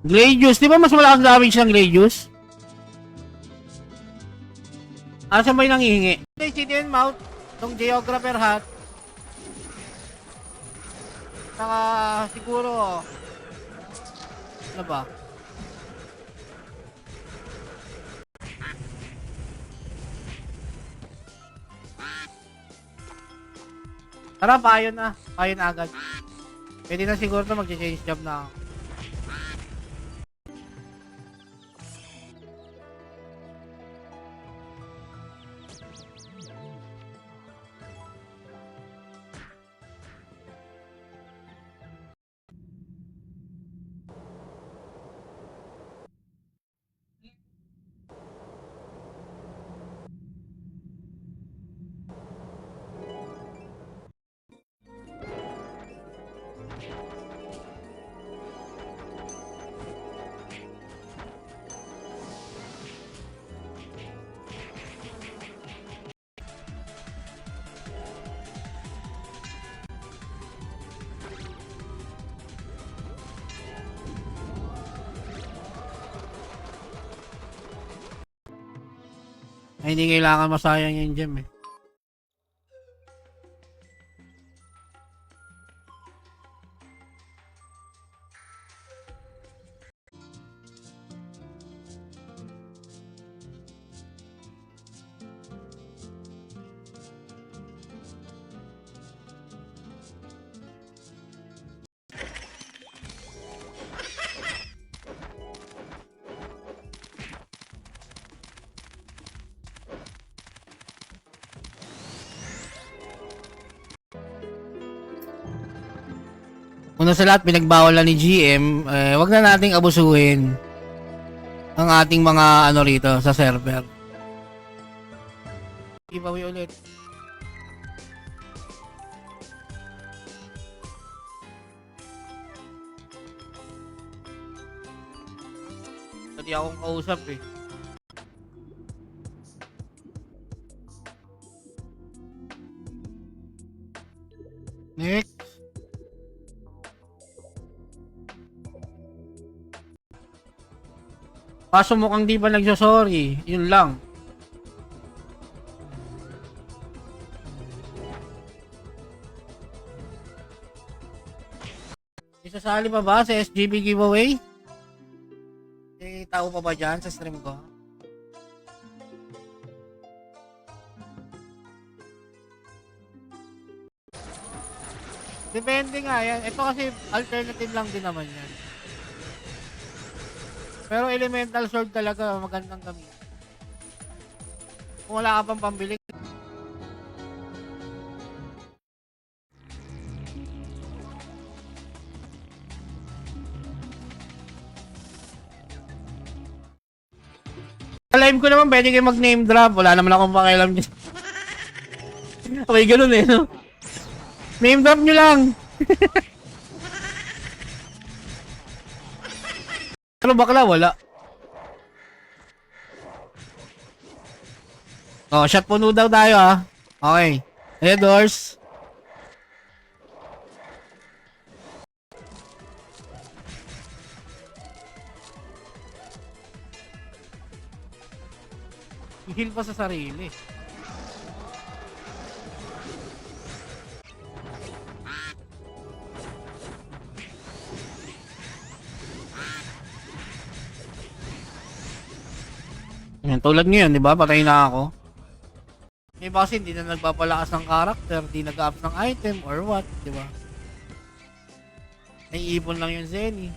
Gladius, di ba mas malakas damage ng Gladius? Asa ba yung nangihingi? CDN mount, itong Geographer hat. Saka siguro, ano ba? Tara, payo na. Payo na agad. Pwede na siguro ito mag-change job na ako. Ay, hindi kailangan masayang yung gem eh. Una sa lahat, pinagbawalan ni GM, wag na nating abusuhin ang ating mga ano rito sa server. Giveaway ulit. Hindi akong kausap eh. Next. Kaso mukhang di ba nagsasorry? Yun lang. Isasali pa ba sa SGB giveaway? Tao pa ba dyan sa stream ko? Depende nga yan. Ito kasi alternative lang din naman yan. Pero elemental sword talaga magandang gamit. Kung wala ka pang pambili. Sa live ko naman pwede kayo mag name drop. Wala naman akong pakialam dyan. Okay, ganun eh, no? Name drop nyo lang. Pero bakla, wala. Oh, shot puno daw tayo ah. Okay. Red doors. I-heal pa sa sarili. Yan, tulad ngayon, di ba? Patay na ako. May iba kasi hindi na nagpapalakas ng character, hindi nag-up ng item or what, di ba? Naiipon lang yung Zenny.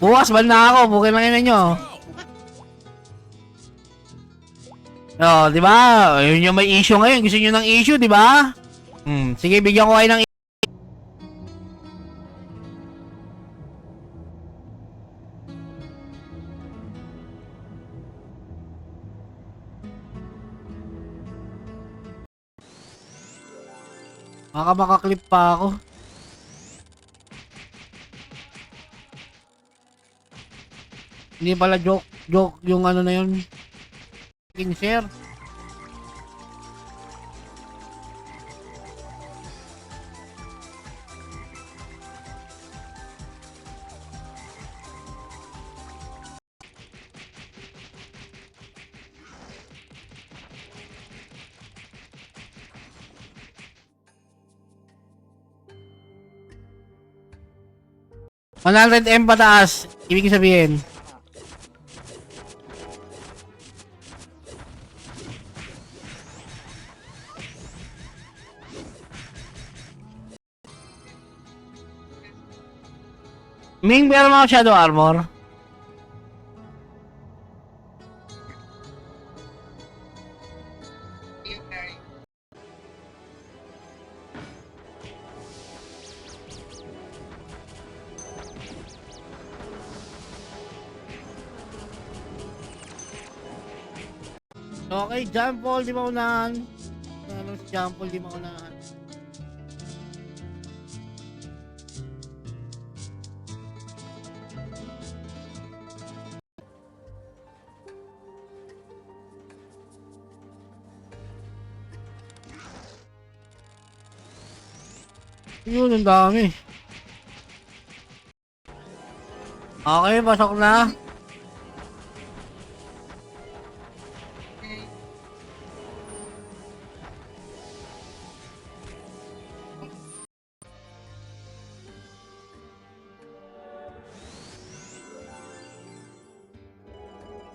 Bukas, ban na ako. Bukin lang yun nyo. Oh, di ba? Yun yung may issue ngayon. Gusto nyo ng issue, di ba? Sige, bigyan ko kayo ng makaklip pa ako. Hindi pala joke yung ano na yun. King share. 100M pataas. Ibig sabihin. Ming, meron mga shadow armor. Okay, jump ball, di maunahan. Ano si jump ball, di maunahan. Yun, ang dami. Okay, pasok na.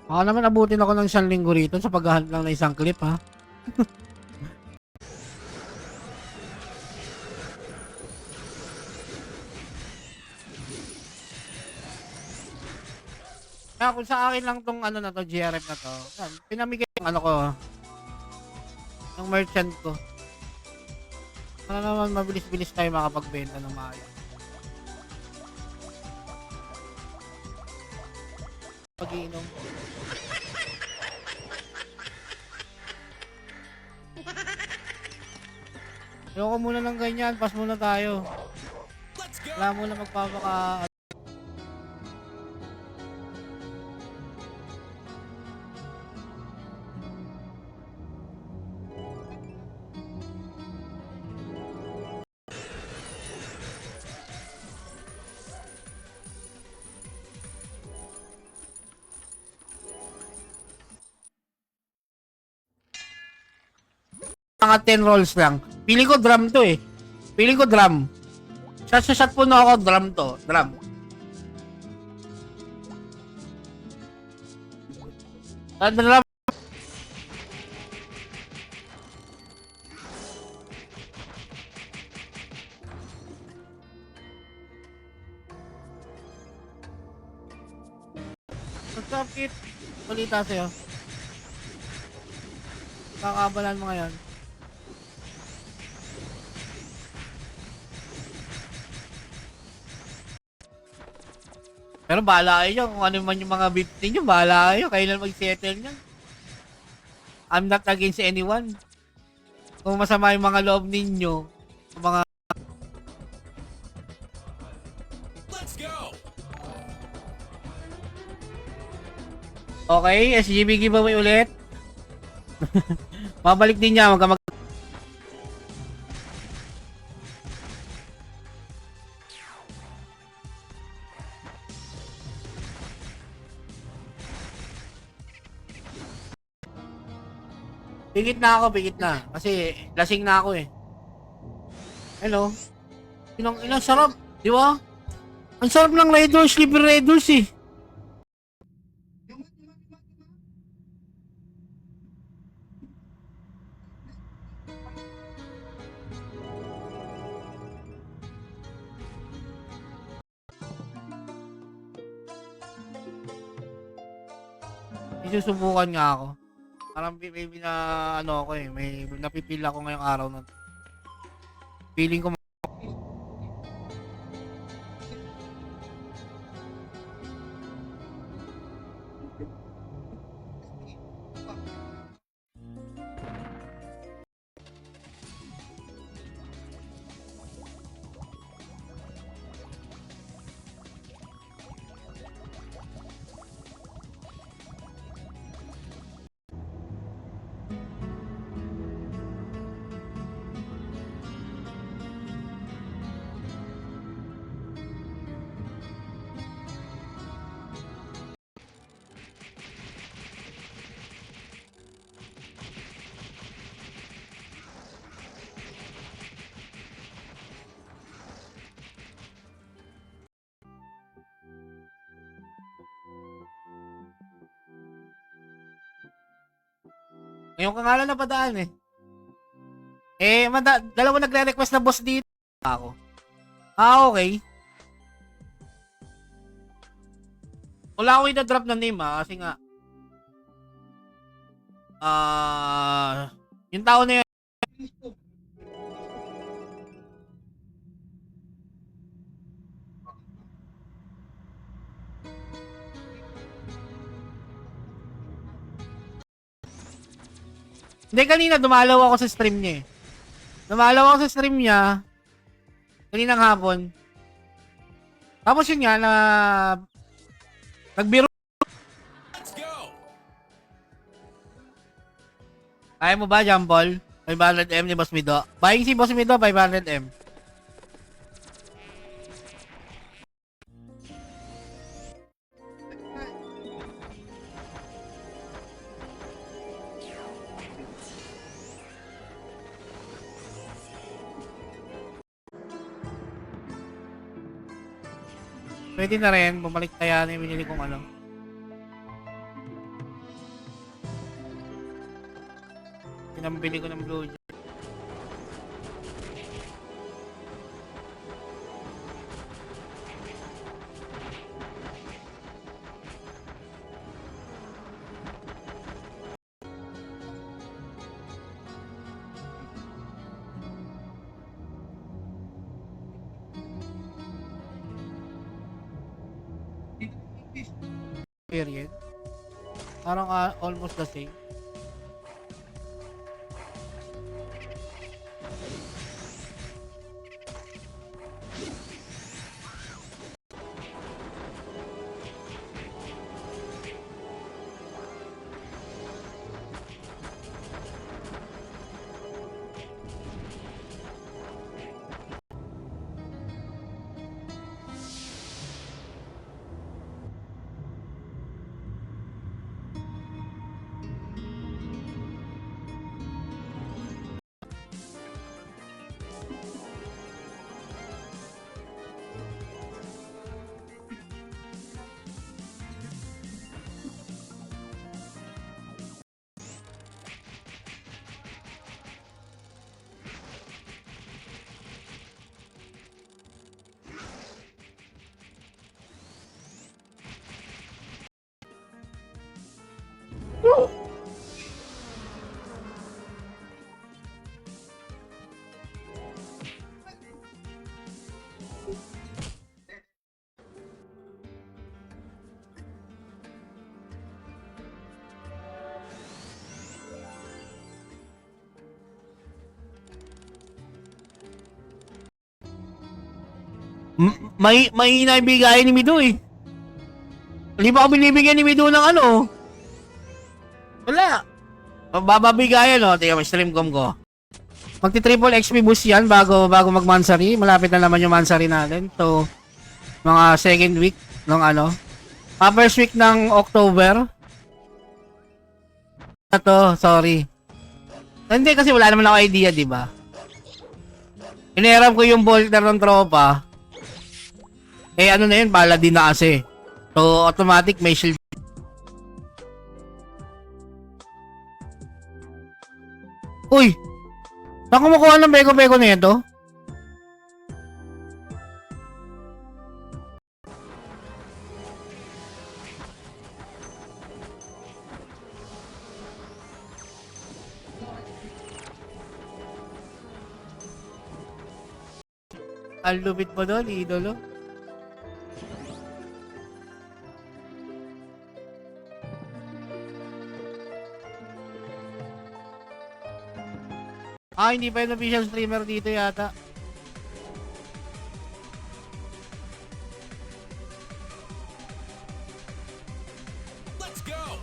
Baka naman abutin ako ng 1 linggo rito sa paghahanap lang ng isang clip, ha? Kaya kung sa akin lang tong ano na to, GRF na to, yan, pinamigay yung ano ko, yung merchant ko. Para naman mabilis-bilis tayo makapagbenta ng maayos. Pag-iinom. Ayoko muna ng ganyan, pass muna tayo. Wala muna magpapaka... Mga 10 rolls lang. Pili ko drum to eh. Pili ko drum. Shot po na ako, drum to. Drum. Drum. What's up, Kit? Balita sa'yo. Kakabalan mo ngayon. Pero bahala kayo kung ano man yung mga beef ninyo, bahala kayo. Kayo lang mag-settle nyan. I'm not against anyone. Kung masama yung mga loob ninyo, mga... Let's go! Okay, SGB giveaway ulit. Mabalik din niya, magkamag... Pigit na ako, pigit na. Kasi lasing na ako eh. Hello? Ilang sarap, di ba? Ang sarap ng Red Doors, Sleepy Red Doors eh. Isusubukan nga ako. Parang may na ano ako eh, may napipil ako ngayong araw na. Feeling ko Ngayon ka nga lang napadaan eh. Dalawa nagre-request na boss dito. Ako. Okay. Wala akong ina-drop na name kasi nga. Yung tao na yun. Hindi, kanina dumalaw ako sa stream niya eh. Dumalaw ako sa stream niya. Kaninang hapon. Tapos yun nga na nagbiro. Let's go! Kaya mo ba, Jambol? 500M ni Boss Mido. Buying si Boss Mido, 500M. Pwede na rin, bumalik kaya na yung binili kong ano. Pinambili ko ng Blue Jay. Period. Parang almost the same. May naibigay ni Mido eh. Hindi pa ako binibigyan ni Mido ng ano. Wala. Bababigayan no, tingnan mo stream com ko. Magti-triple XP boost yan bago mag-mansary. Malapit na naman yung mansary natin. So, mga second week ng ano. First week ng October. Ito, sorry. Hindi kasi wala naman ako idea, di ba? Iniram ko yung bolter ng tropa. Eh ano na yun, bala din na kasi. So, automatic may shield. Uy! Saan kumukuha ng beko-beko na ito? Ang lupit mo doon, idolo. Hindi pa yung official streamer dito yata. Let's go!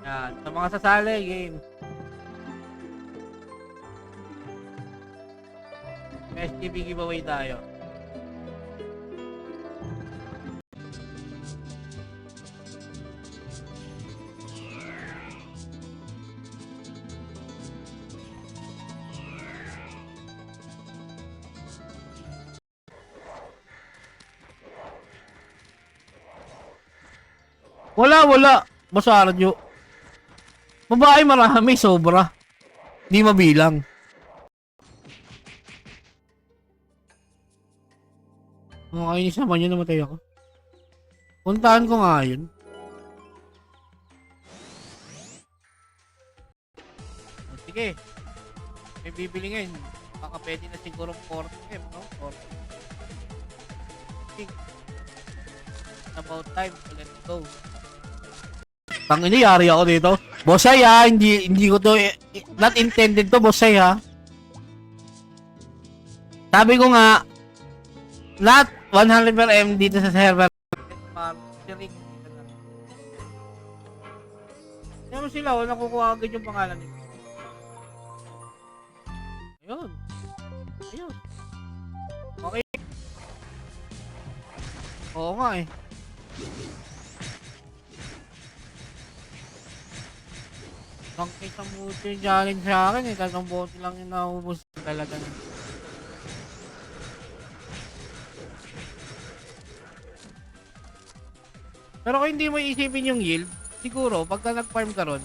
Yan. Sa mga sasali, game. STB giveaway tayo. Wala. Basardo. Babae marami, sobra. Hindi mabilang. Makakainis naman yun, namatay ako. Puntahan ko nga yun. Sige. May bibili ngayon. Baka pwede na siguro 40M, no? 40. About time, so let's go. Tangina, yari ako dito. Bossay ha, hindi ko to, not intended to, bossay ha. Sabi ko nga, not 100 per M dito sa server. Pero sila, wala kukuha agad yung pangalan nila. Ayun. Okay. Oo nga eh. Tangkay sa muti yung challenge sa akin eh. Tatlong bote lang yung naubos talaga na. Pero kung hindi mo isipin yung yield, siguro pagka nag-farm ka ron,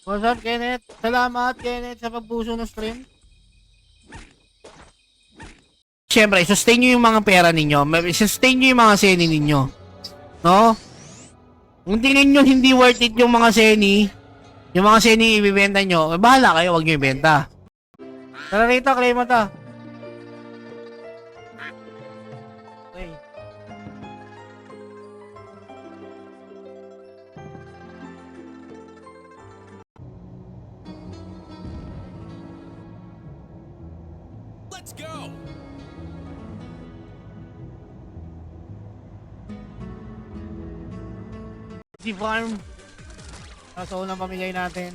what's up, Kenneth? Salamat, Kenneth, sa pagpuso ng stream. Siyempre, sustain nyo yung mga pera ninyo. Sustain nyo yung mga seni ninyo. No? Kung tingin nyo hindi worth it yung mga seni, yung mga seni ibibenta nyo, bahala kayo, wag nyo ibenta. Tara rito, claim mo to. Okay. Let's go! Si farm. So, unang pamigay natin.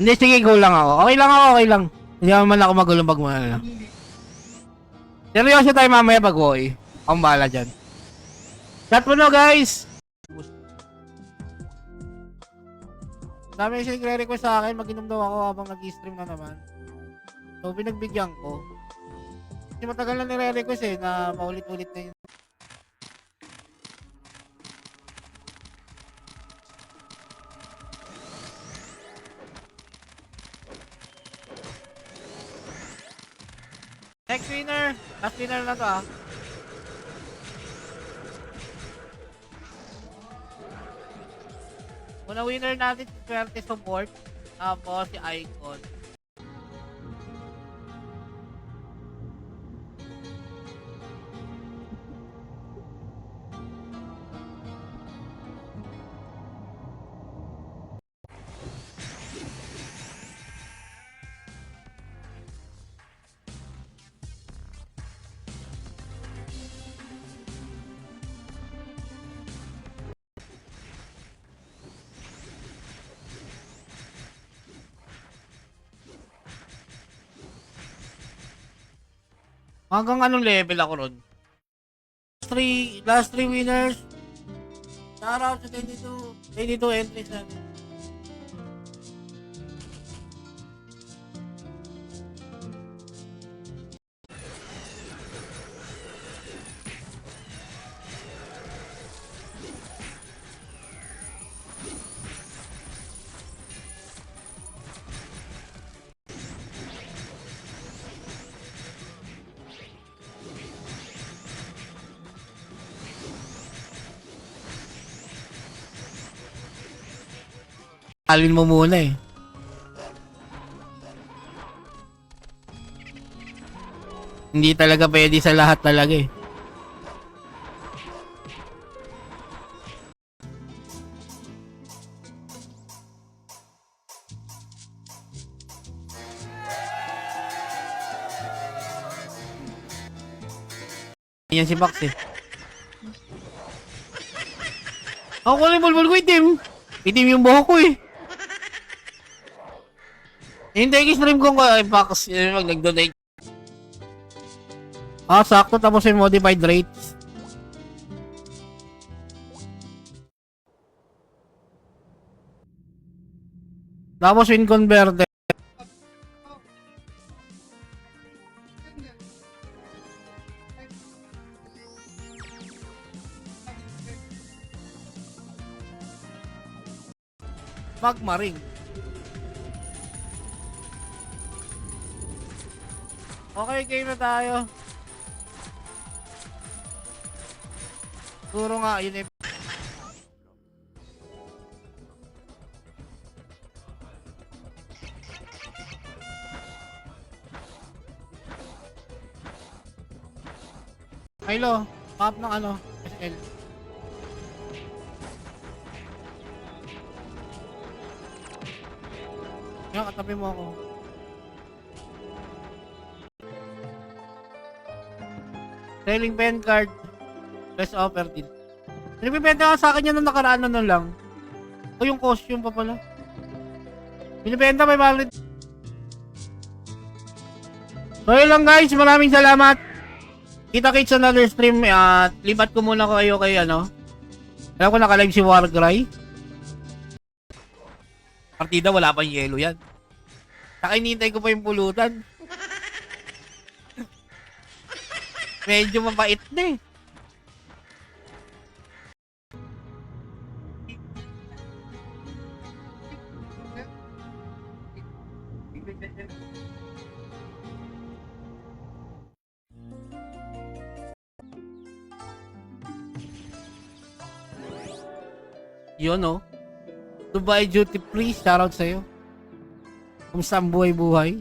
Hindi, sige, go lang ako. Okay lang. Hindi naman ako magulong pag ano. Seryoso tayo mamaya pag boy. Akong bahala dyan. Chat mo no, guys! Dami yung nagre-request sa akin, mag-inom daw ako habang nag-stream na naman. So, pinagbigyan ko. Kasi matagal na nire-request eh, na paulit-ulit na yun. Next winner. Last winner na to ah. Una winner natin si Swerte Support. Tapos si Icon. Hanggang anong level ako ron? Last 3 winners. Shout out sa 22 entries natin. Alin mo muna eh. Hindi talaga pwede sa lahat talaga eh. Yan si Max eh. Ako ko yung bulbul ko itim. Itim yung buhok ko eh. Hindi i-stream ko kay Max mag nag-donate. Sakto tapos yung modified rates. Tapos win converted. Magma ring. Okay, game na tayo. Siguro nga, yun eh. Milo, map ng ano, SL. Yan, katabi mo ako. Selling pen card. Best offer din. Pinibenta ka sa akin yan nung nakaraan na lang. O yung costume pa pala. Pinibenta may valid. So yun lang guys. Maraming salamat. Kita-kits sa another stream. At lipat ko muna kayo kay ano. Alam ko naka-live si Warcry. Partida wala pang yelo yan. Saka inintay ko pa yung pulutan. Medyo mabait na eh. Yun oh. Dubai Duty Free, shoutout sa'yo. Kumusta ang buhay-buhay?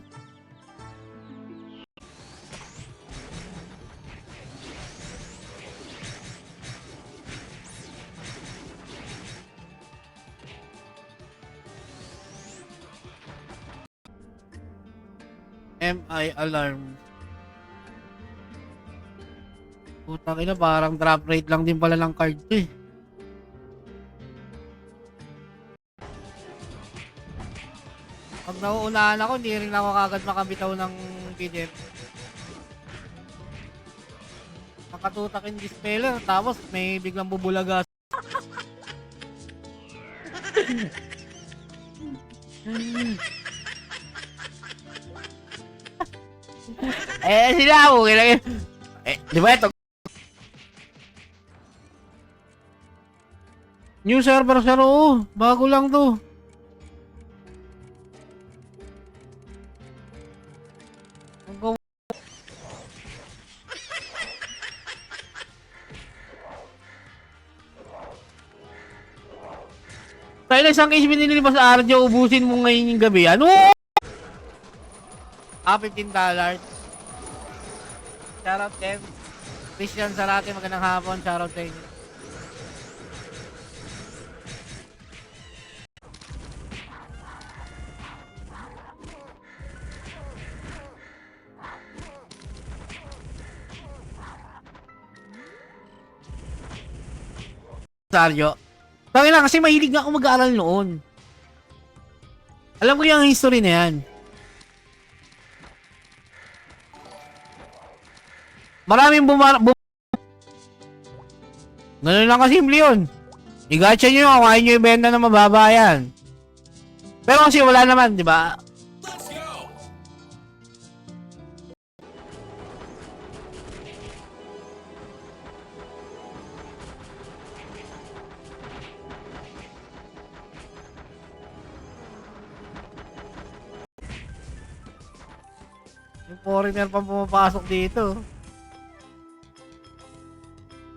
MI alarm. Putang ina, parang drop rate lang din pala ng card to eh. Pag nauunahan ako, hindi rin ako kagad makabitaw ng PDF. Makatutak yung dispeller, tapos may biglang bubulaga. Sila ako, di ba ito? New server sir, oo. Bago lang to. Ay, isang case binili mo sa Arjo, ubusin mo ngayon yung gabi. Ano? $15. Shoutout, Kev. Christian Sarate, magandang hapon. Shoutout sa inyo. Arjo. Bakit na? Kasi mahilig nga ako mag-aaral noon. Alam ko yung history na yan. Maraming ganun lang kasimple yun. I-gacha nyo yung kakain nyo yung benta na mababa yan. Pero kasi wala naman, di ba? Let's go. Yung foreigner pa pumapasok dito.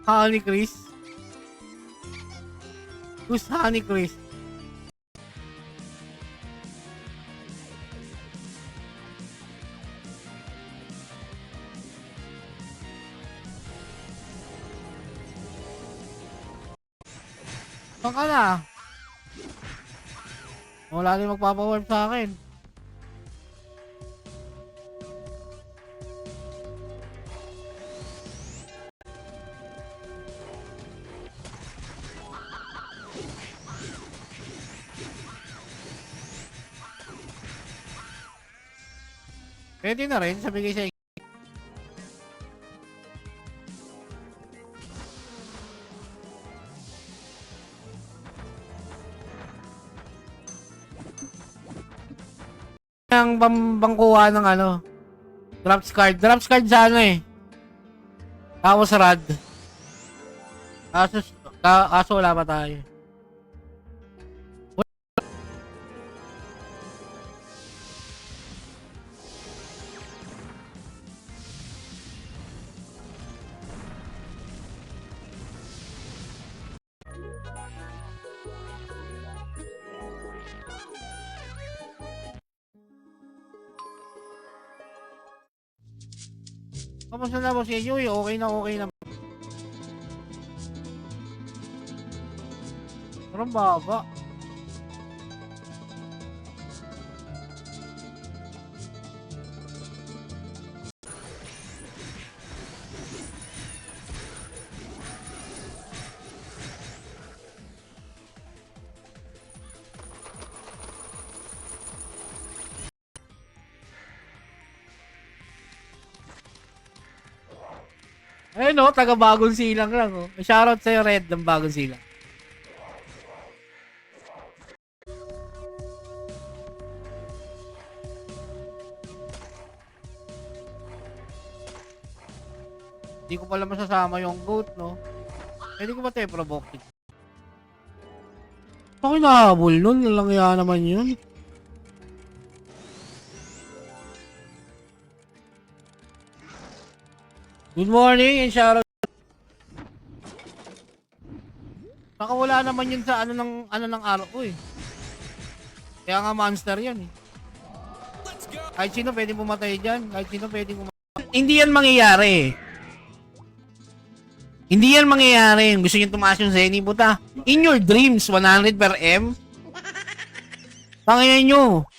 Honey Chris. Who's Honey Chris? Saan ka na? Wala rin magpapawarp sa akin. Pwede na rin, sabi kayo sa ang bangkuha ng ano, drops card sa ano eh. Tapos rad. Kaso wala pa tayo. Kamusta na boss Yoy? Okay na. Parang baba. Ayun no, taga Bagong Silang lang oh. Shoutout sa'yo Red ng Bagong Silang. Hindi ko pala masasama yung goat no. Pwede ko ba tayo provoke? Ako nahabol nun, lalangya naman yun. Good morning and shoutout. Baka wala naman yun sa ano ng araw ko eh. Kaya nga monster yan eh. Let's go. Kahit sino pwede pumatay dyan. Kahit sino pwede pumatay. Hindi yan mangyayari. Hindi yan mangyayari. Gusto nyo tumaas yung Zenny buta. In your dreams, 100 per M. Pangayan nyo.